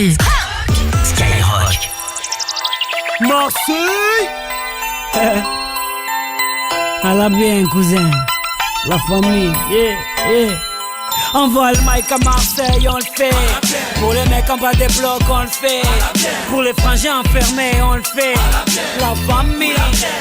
Marseille. Skyrock. Marseille. À la bien, cousin. La famille, Envoie le mic à Marseille, on le fait. Pour les mecs en bas des blocs, on le fait. Pour les frangins enfermés, on le fait. La famille,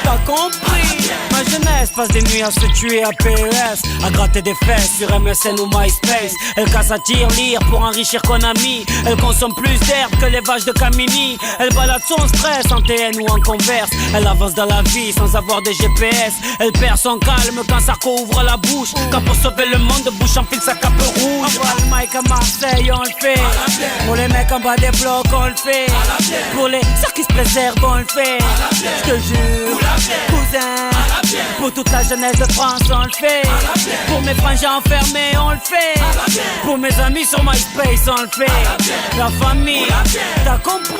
t'as compris. Ma jeunesse passe des nuits à se tuer à PES, à gratter des fesses sur MSN ou MySpace. Elle casse à tir-lire pour enrichir Konami. Elle consomme plus d'herbe que les vaches de Camini. Elle balade son stress en TN ou en Converse. Elle avance dans la vie sans avoir de GPS. Elle perd son calme quand Sarko ouvre la bouche. Quand pour sauver le monde, bouche enfile sa cape rouge. Envoie le mic à Marseille, on le fait. Pour les mecs en bas des blocs, on le fait. Pour les sœurs qui se préservent, on le fait. Je te jure, cousin. Pour toute la jeunesse de France, on le fait. Pour mes frangins enfermés, on le fait. Pour mes amis sur MySpace, on le fait. La famille, t'as compris.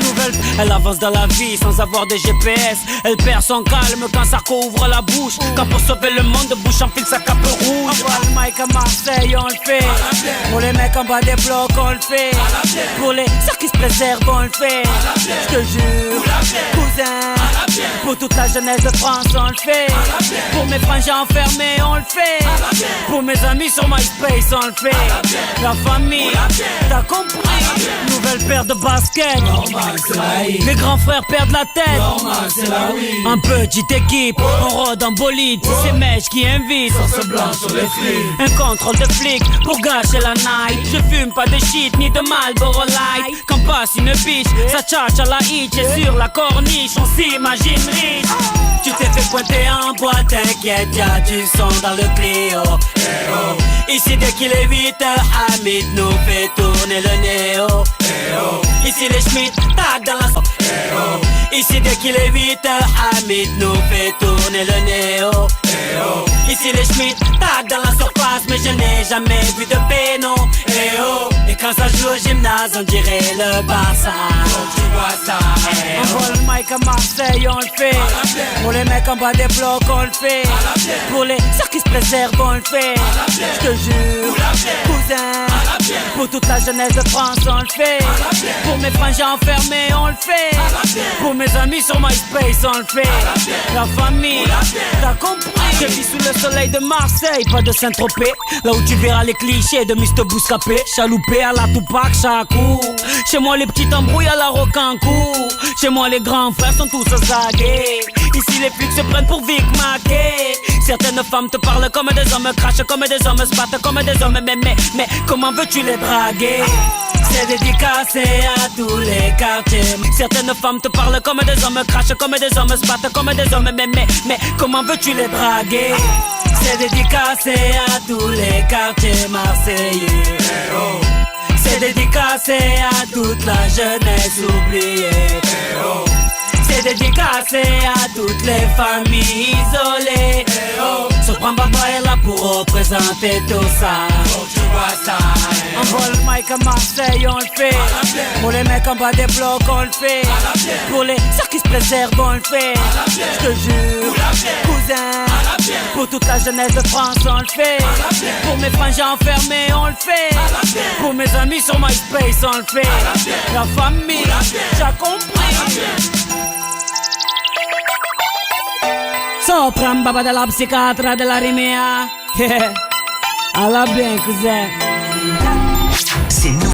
Nouvelle, elle avance dans la vie sans avoir de GPS. Elle perd son calme quand Sarko ouvre la bouche. Quand pour sauver le monde, bouche enfile sa cape rouge. Envoie le mic à Marseille, on le fait. Pour les mecs en bas des blocs, on le fait. Pour les sœurs qui se préservent, on le fait. Je te jure, cousin. Pour toute la jeunesse de France, on le fait. Pour mes frangins enfermés, on le fait. Pour mes amis sur MySpace, on le fait. La famille, t'as compris. Nouvelle paire de baskets. Les grands frères perdent la tête. Un petite équipe, on rôde en bolide. C'est Mèche qui invite. Un contrôle de flic pour gâcher la night. Je fume pas de shit ni de Marlboro Light. Quand passe une biche, ça tchatche à la hitch. Et sur la corniche, on s'imagine riche. Tu t'es fait pointer en boîte, t'inquiète, y'a du son dans le Clio. Ici dès qu'il est 8h, Hamid nous fait tourner le néo. Ici les Schmitt, tac dans la Ici dès qu'il est 8h, Hamid nous fait tourner le néo. Ici les Schmitt, tac dans la surface, mais je n'ai jamais vu de péno. Et quand ça joue au gymnase, on dirait le Barça. On vole le mic à Marseille, on le fait. Pour les mecs en bas des blocs, on le fait. Pour les sœurs qui se préservent, on le fait. Je te jure, cousin. Pour toute la jeunesse de France, on le fait. Pour mes frangins enfermés, on le fait. Pour mes amis sur MySpace, on le fait. La famille, t'as compris. Je vis sous le soleil de Marseille, pas de Saint-Tropez. Là où tu verras les clichés de Mr. Bouscapé. Chaloupé à la Tupac, Chakou. Chez moi les petites embrouilles à la Rocancourt. Chez moi les grands frères sont tous zagués. Ici les flics se prennent pour Vic Mackey. Certaines femmes te parlent comme des hommes, crachent comme des hommes, se battent comme des hommes. Mais comment veux-tu les draguer? C'est dédicacé à tous les quartiers. Certaines femmes te parlent comme des hommes, crachent comme des hommes, se battent comme des hommes. Mais comment veux-tu les draguer? C'est dédicacé à tous les quartiers marseillais. C'est dédicacé à toute la jeunesse oubliée. C'est dédicacé à toutes les familles isolées. Sopran Baba est là pour représenter tout ça. On vole le mic à Marseille, on le fait. Pour les mecs en bas des blocs, on le fait. Pour les sœurs qui se préservent, on le fait. Je te jure, cousin. Pour toute la jeunesse de France, on le fait. Pour mes frangins enfermés, on le fait. Pour mes amis sur MySpace, on le fait. La famille, t'as compris. Sopran Baba de la psychiatra de la Rimea. À la bien, cousin. C'est nous.